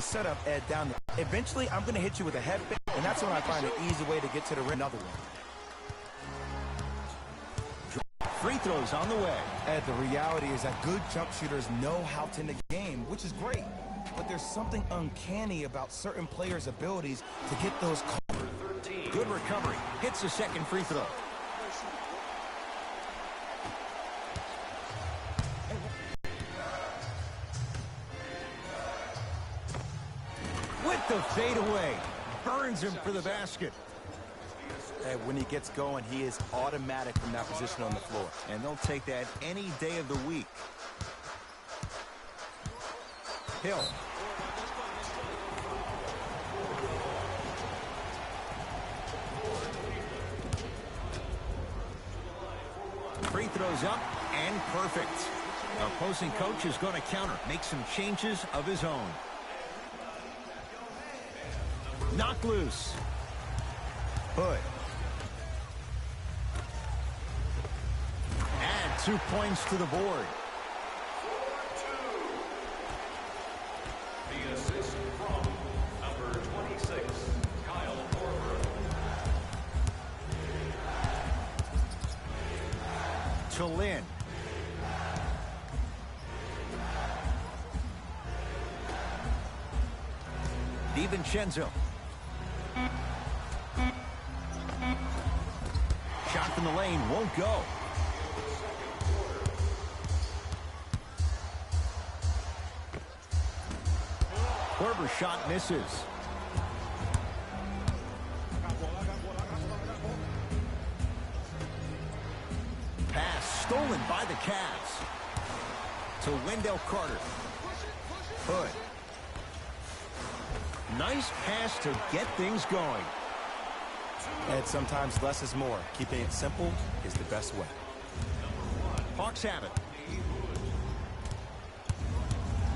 setup, Ed, down the... Eventually, I'm going to hit you with a head fake, and that's when I find an easy way to get to the rim. Another one. Free throws on the way. Ed, the reality is that good jump shooters know how to end the game, which is great. But there's something uncanny about certain players' abilities to get those calls. Good recovery. Hits the second free throw. With the fadeaway. Burns him for the basket. And when he gets going, he is automatic from that position on the floor. And they'll take that any day of the week. Hill. Free throws up and perfect. The opposing coach is going to counter, make some changes of his own. Knock loose. Hood. Add 2 points to the board. The assist from number 26, Kyle Korver. To Lynn. DiVincenzo. Shot from the lane won't go. Korver's shot misses. Pass stolen by the Cavs. To Wendell Carter. Hood. Nice pass to get things going. Ed, sometimes less is more. Keeping it simple is the best way. Hawks have it.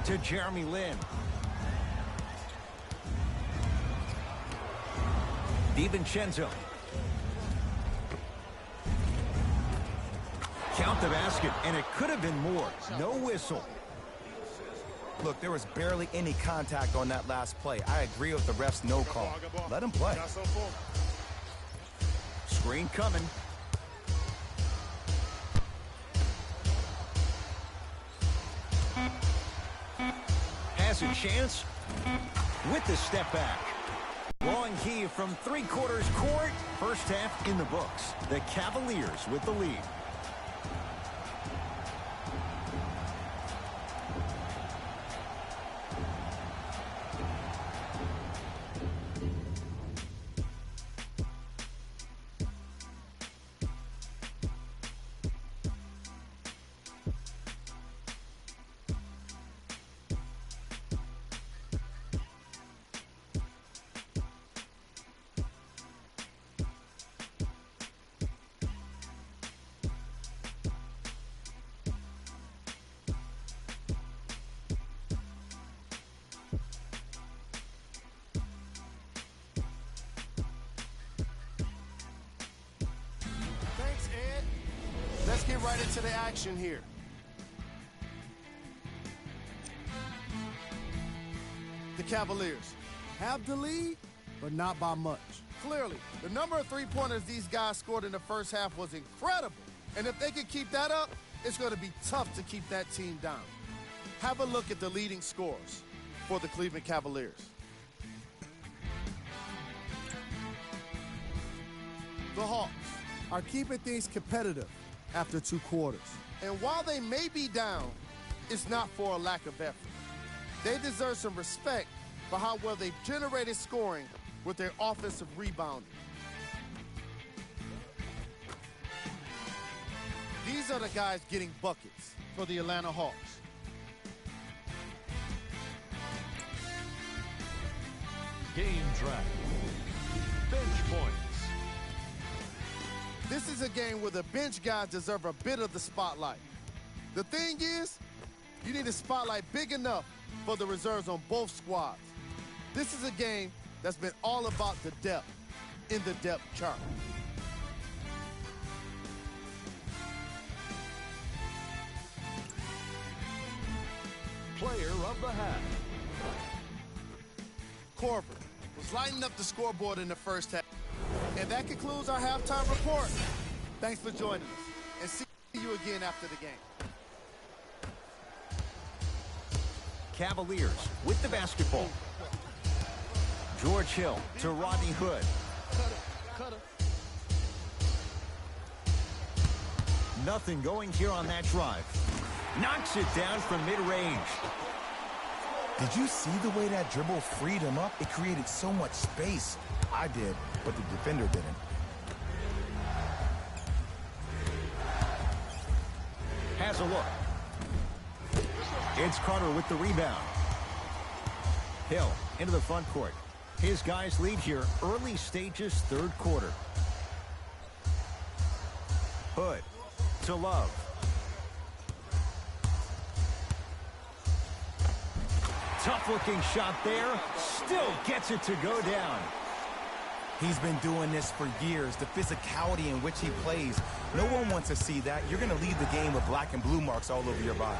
To Jeremy Lin. DiVincenzo. Count the basket, and it could have been more. No whistle. Look, there was barely any contact on that last play. I agree with the ref's no call. Let him play. Screen coming. Has a chance with the step back. Long key from three-quarters court. First half in the books. The Cavaliers with the lead. Thanks, Ed. Let's get right into the action here. The Cavaliers have the lead, but not by much. Clearly, the number of three-pointers these guys scored in the first half was incredible. And if they can keep that up, it's going to be tough to keep that team down. Have a look at the leading scorers for the Cleveland Cavaliers. The Hawks are keeping things competitive after 2 quarters. And while they may be down, it's not for a lack of effort. They deserve some respect for how well they've generated scoring with their offensive rebounding. These are the guys getting buckets for the Atlanta Hawks. Game track. Bench points. This is a game where the bench guys deserve a bit of the spotlight. The thing is, you need a spotlight big enough for the reserves on both squads. This is a game that's been all about the depth in the depth chart. Player of the half. Korver was lighting up the scoreboard in the first half. And that concludes our halftime report. Thanks for joining us, and see you again after the game. Cavaliers with the basketball. George Hill to Rodney Hood. Nothing going here on that drive. Knocks it down from mid-range. Did you see the way that dribble freed him up? It created so much space. I did, but the defender didn't. Has a look. It's Carter with the rebound. Hill into the front court. His guys lead here early stages, third quarter. Hood to Love. Tough looking shot there. Still gets it to go down. He's been doing this for years. The physicality in which he plays. No one wants to see that. You're going to leave the game with black and blue marks all over your body.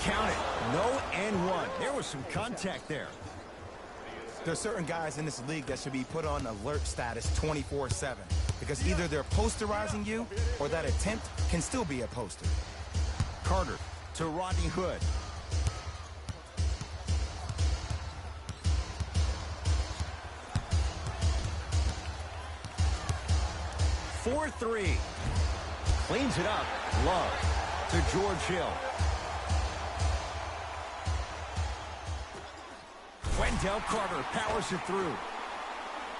Count it. No and one. There was some contact there. There's certain guys in this league that should be put on alert status 24/7 because either they're posterizing you or that attempt can still be a poster. Carter to Rodney Hood. For three. Cleans it up. Love to George Hill. Wendell Carter powers it through.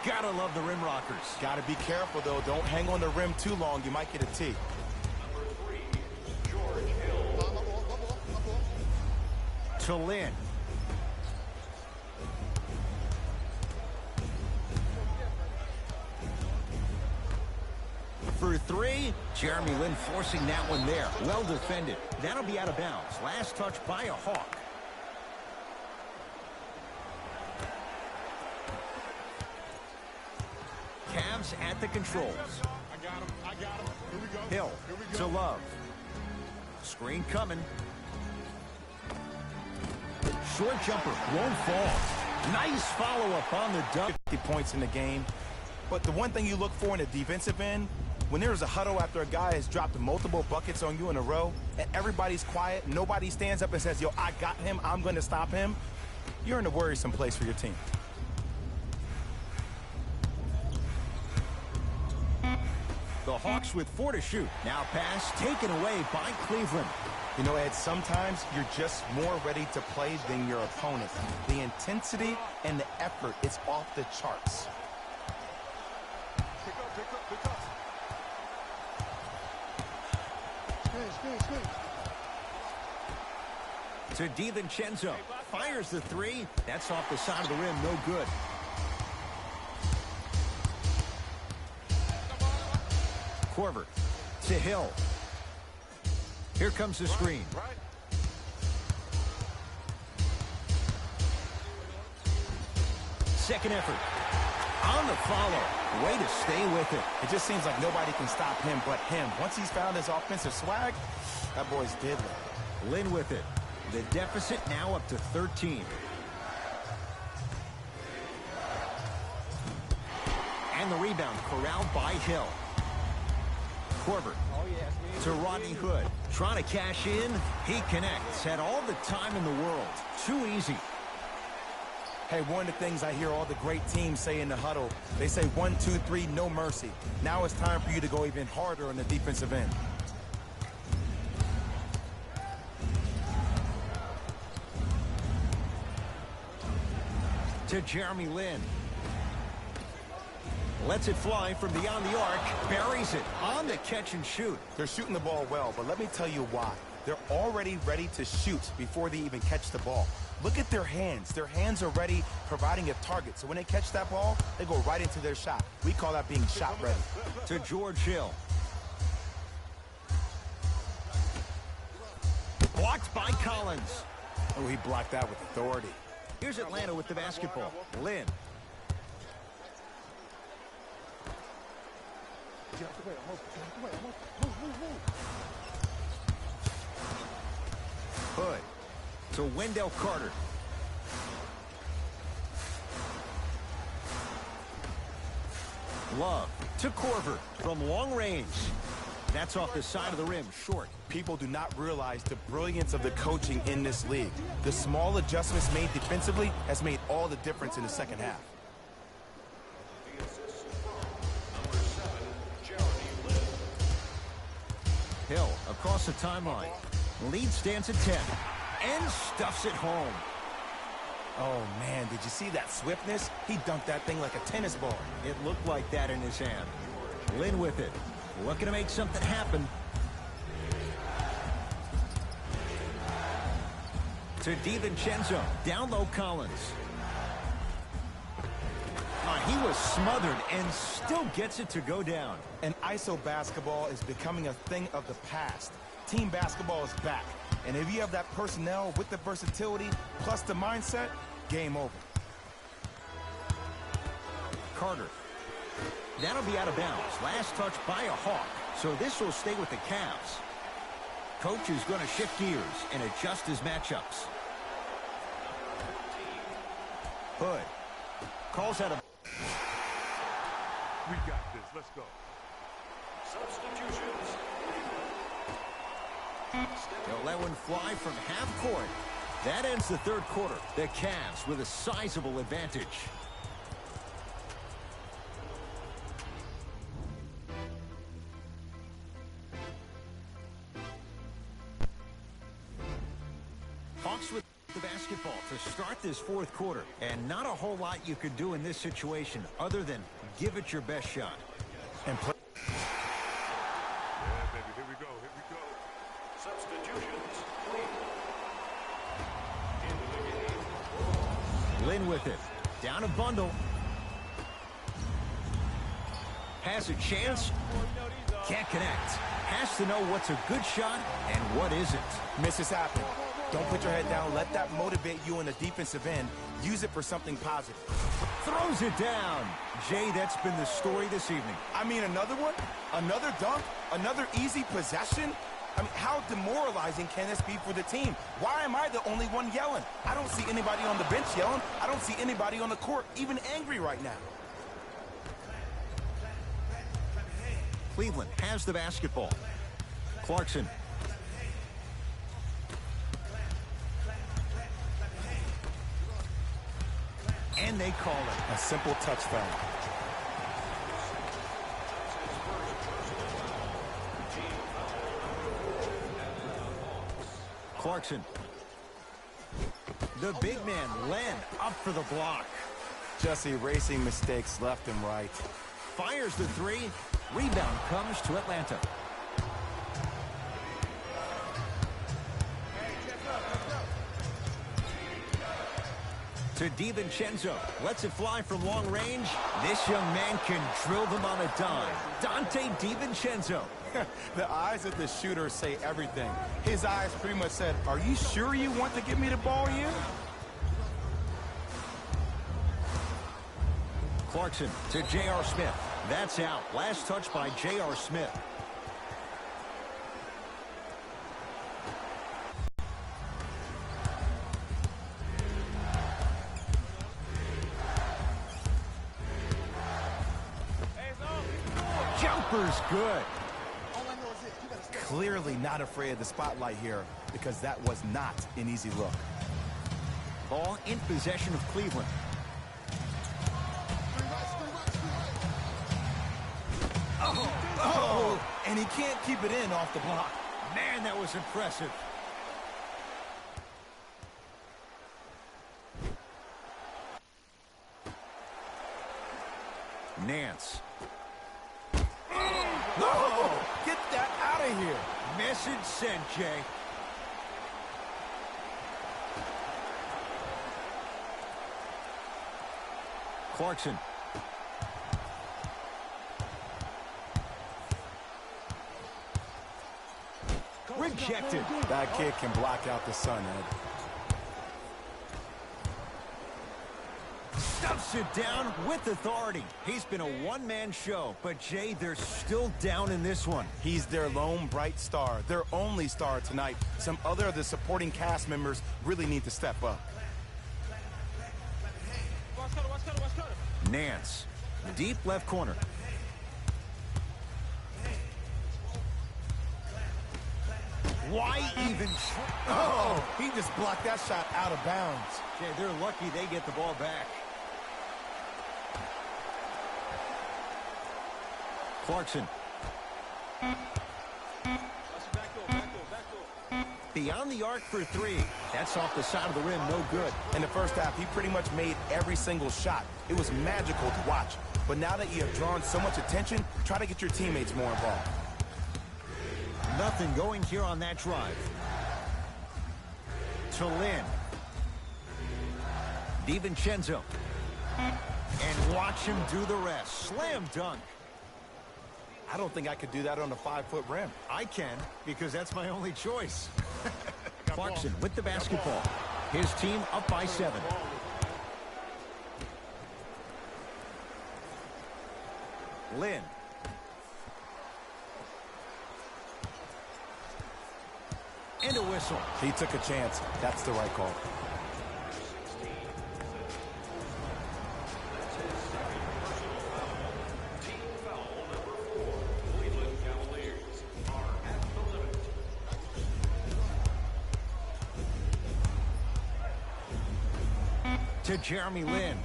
Gotta love the rim rockers. Gotta be careful, though. Don't hang on the rim too long. You might get a tee. Number 3, George Hill. To Lynn. For three, Jeremy Lin forcing that one there. Well defended. That'll be out of bounds. Last touch by a Hawk. Cavs at the controls. I got him. Here we go. Hill to Love. Screen coming. Short jumper won't fall. Nice follow-up on the dunk. 50 points in the game. But the one thing you look for in the defensive end, when there's a huddle after a guy has dropped multiple buckets on you in a row, and everybody's quiet, nobody stands up and says, yo, I got him, I'm going to stop him, you're in a worrisome place for your team. The Hawks with 4 to shoot. Now pass taken away by Cleveland. You know, Ed, sometimes you're just more ready to play than your opponent. The intensity and the effort, it's off the charts. Pick up. To DiVincenzo. Fires the three. That's off the side of the rim. No good. Korver to Hill. Here comes the screen. Second effort. On the follow. Way to stay with it. It just seems like nobody can stop him but him. Once he's found his offensive swag, that boy's deadly. Lynn with it. The deficit now up to 13. And the rebound corralled by Hill. Korver to Rodney Hood. Trying to cash in. He connects. Had all the time in the world. Too easy. Hey, one of the things I hear all the great teams say in the huddle, they say 1, 2, 3, no mercy. Now it's time for you to go even harder on the defensive end. To Jeremy Lin. Lets it fly from beyond the arc. Buries it on the catch and shoot. They're shooting the ball well, but let me tell you why. They're already ready to shoot before they even catch the ball. Look at their hands. Their hands are ready, providing a target. So when they catch that ball, they go right into their shot. We call that being shot ready. To George Hill. Blocked by Collins. Oh, he blocked that with authority. Here's Atlanta with the basketball. Lynn. Hood to Wendell Carter. Love to Korver from long range. That's off the side of the rim, short. People do not realize the brilliance of the coaching in this league. The small adjustments made defensively has made all the difference in the second half. The assist from number 7, Jeremy Lin. Hill across the timeline. Lead stands at 10 and stuffs it home. Oh, man, did you see that swiftness? He dunked that thing like a tennis ball. It looked like that in his hand. Lin with it. Looking to make something happen. To DiVincenzo. Down low Collins. He was smothered and still gets it to go down. And ISO basketball is becoming a thing of the past. Team basketball is back. And if you have that personnel with the versatility plus the mindset, game over. Carter. That'll be out of bounds. Last touch by a Hawk. So this will stay with the Cavs. Coach is going to shift gears and adjust his matchups. Hood calls out a... We got this. Let's go. Substitutions. They'll let one fly from half court. That ends the third quarter. The Cavs with a sizable advantage. Hawks with the basketball to start this fourth quarter. And not a whole lot you could do in this situation other than give it your best shot. And play. Yeah, baby. Here we go. Here we go. Substitutions. Into the game. Lin with it. Down a bundle. Has a chance. Can't connect. Has to know what's a good shot and what isn't. Misses happen. Don't put your head down. Let that motivate you in the defensive end. Use it for something positive. Throws it down. Jay, that's been the story this evening. I mean, another one? Another dunk? Another easy possession? I mean, how demoralizing can this be for the team? Why am I the only one yelling? I don't see anybody on the bench yelling. I don't see anybody on the court even angry right now. Cleveland has the basketball. Clarkson. And they call it. A simple touch foul. Clarkson. The big man, Len, up for the block. Just erasing mistakes left and right. Fires the three. Rebound comes to Atlanta. To DiVincenzo. Lets it fly from long range. This young man can drill them on a dime. Dante DiVincenzo. The eyes of the shooter say everything. His eyes pretty much said, are you sure you want to give me the ball here? Clarkson to J.R. Smith. That's out. Last touch by J.R. Smith. Jumper's good. Clearly not afraid of the spotlight here because that was not an easy look. Ball in possession of Cleveland. Oh, and he can't keep it in off the block. Man, that was impressive. Nance. No! Get that out of here. Message sent, Jay. Clarkson. Rejected. That kid can block out the sun, Ed. Stuffs it down with authority. He's been a one-man show, but Jay, they're still down in this one. He's their lone bright star, their only star tonight. Some other of the supporting cast members really need to step up. Nance. Deep left corner. Why even? Oh, he just blocked that shot out of bounds. Okay, they're lucky they get the ball back. Clarkson. Beyond the arc for three. That's off the side of the rim, no good. In the first half, he pretty much made every single shot. It was magical to watch. But now that you have drawn so much attention, try to get your teammates more involved. Nothing going here on that drive. To Lin. DiVincenzo. And watch him do the rest. Slam dunk. I don't think I could do that on a 5-foot rim. I can, because that's my only choice. Clarkson with the basketball. His team up by 7. Lin. And a whistle. He took a chance. That's the right call. To Jeremy Lin.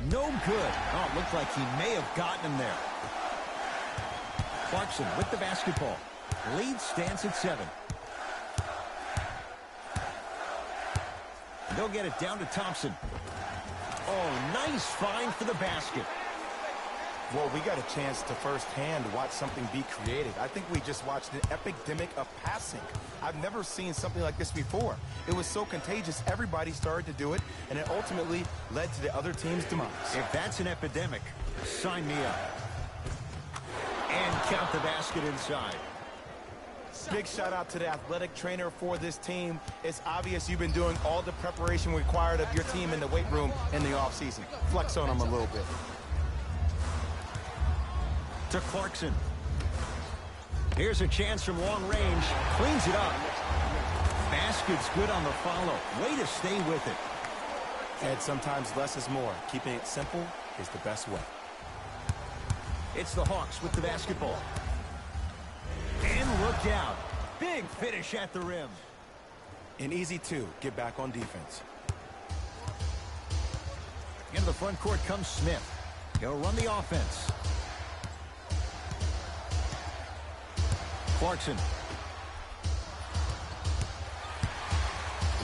No good. Oh, it looked like he may have gotten him there. Clarkson with the basketball. Lead stands at 7. They'll get it down to Thompson. Oh, nice find for the basket. Well, we got a chance to firsthand watch something be created. I think we just watched an epidemic of passing. I've never seen something like this before. It was so contagious, everybody started to do it, and it ultimately led to the other team's demise. If that's an epidemic, sign me up. And count the basket inside. Big shout out to the athletic trainer for this team. It's obvious you've been doing all the preparation required of your team in the weight room in the offseason. Flex on them a little bit. To Clarkson. Here's a chance from long range. Cleans it up. Basket's good on the follow. Way to stay with it. And sometimes less is more. Keeping it simple is the best way. It's the Hawks with the basketball. And look out. Big finish at the rim. An easy 2. Get back on defense. Into the front court comes Smith. He'll run the offense. Clarkson.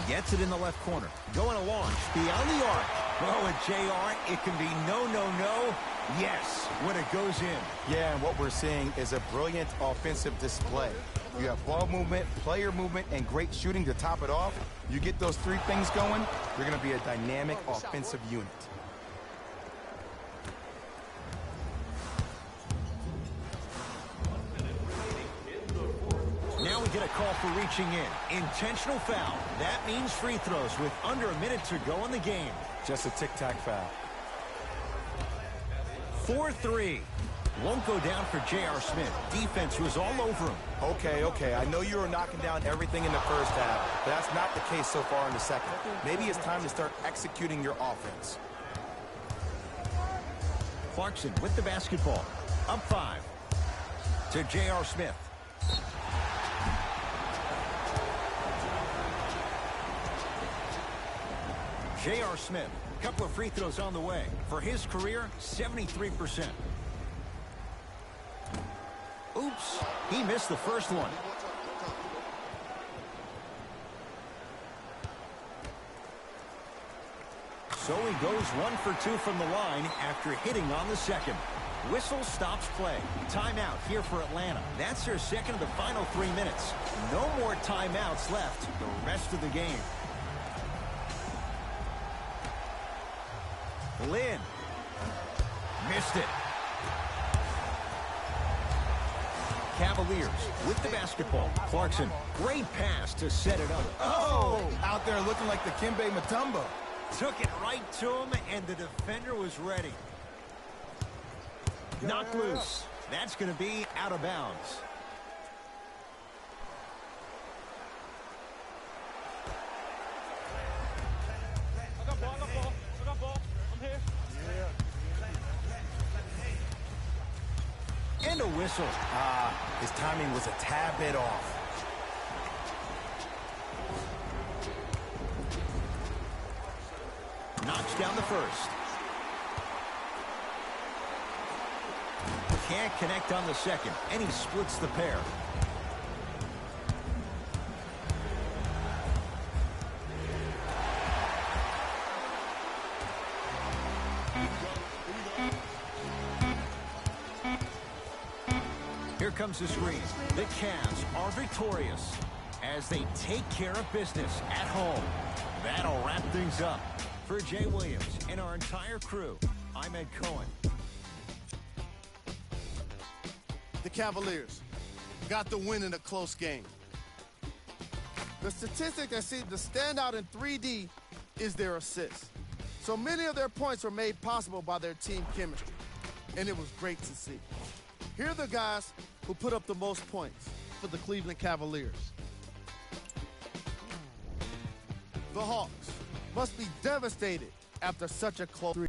Gets it in the left corner. Going to launch. Beyond the arc. Oh, and JR, it can be no, no, no. Yes, when it goes in. Yeah, and what we're seeing is a brilliant offensive display. You have ball movement, player movement, and great shooting to top it off. You get those 3 things going, you're going to be a dynamic offensive unit. Now we get a call for reaching in. Intentional foul. That means free throws with under a minute to go in the game. Just a tic-tac foul. 4-3. Won't go down for J.R. Smith. Defense was all over him. Okay. I know you were knocking down everything in the first half, but that's not the case so far in the second. Maybe it's time to start executing your offense. Clarkson with the basketball. Up 5. To J.R. Smith. J.R. Smith, a couple of free throws on the way. For his career, 73%. Oops, he missed the first one. So he goes 1 for 2 from the line after hitting on the second. Whistle stops play. Timeout here for Atlanta. That's their second of the final 3 minutes. No more timeouts left the rest of the game. Lin. Missed it. Cavaliers with the basketball. Clarkson, great pass to set it up. Oh, out there looking like the Kimbe Mutombo. Took it right to him, and the defender was ready. Knocked loose. That's going to be out of bounds. And a whistle. His timing was a tad bit off. Knocks down the first. Can't connect on the second, and he splits the pair. Here comes the screen. The Cavs are victorious as they take care of business at home. That'll wrap things up. For Jay Williams and our entire crew, I'm Ed Cohen. The Cavaliers got the win in a close game. The statistic that seemed to stand out in 3D is their assists. So many of their points were made possible by their team chemistry, and it was great to see. Here are the guys who put up the most points for the Cleveland Cavaliers. The Hawks must be devastated after such a close 3.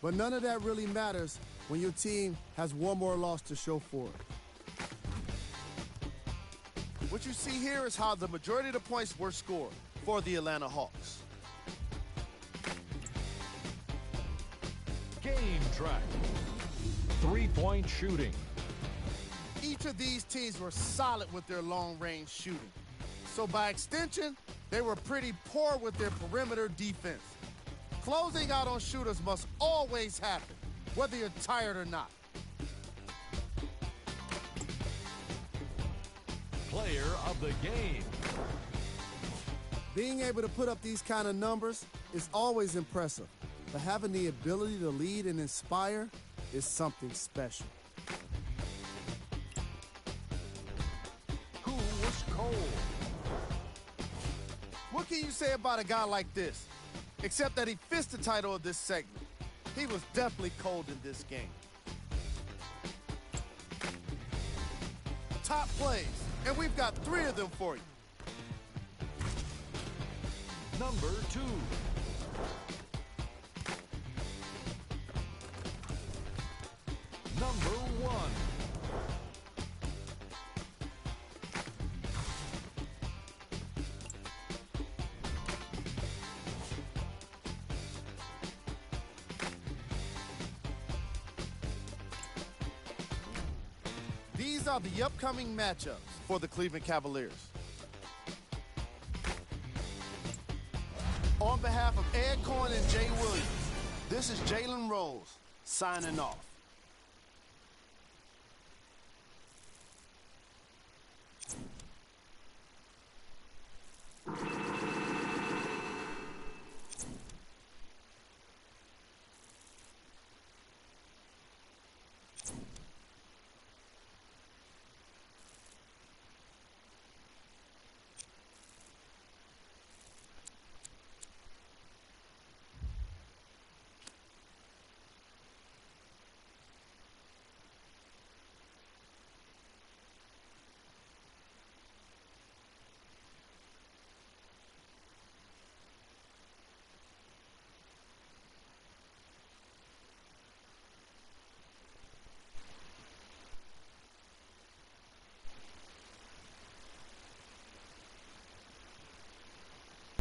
But none of that really matters when your team has one more loss to show for it. What you see here is how the majority of the points were scored for the Atlanta Hawks. Game track. 3-point shooting. Each of these teams were solid with their long-range shooting. So by extension, they were pretty poor with their perimeter defense. Closing out on shooters must always happen, whether you're tired or not. Player of the game. Being able to put up these kind of numbers is always impressive, but having the ability to lead and inspire is something special. Who was cold? What can you say about a guy like this? Except that he fits the title of this segment. He was definitely cold in this game. Top plays, and we've got 3 of them for you. Number 2. Number 1. These are the upcoming matchups for the Cleveland Cavaliers. On behalf of Ed Cohen and Jay Williams, this is Jalen Rose signing off.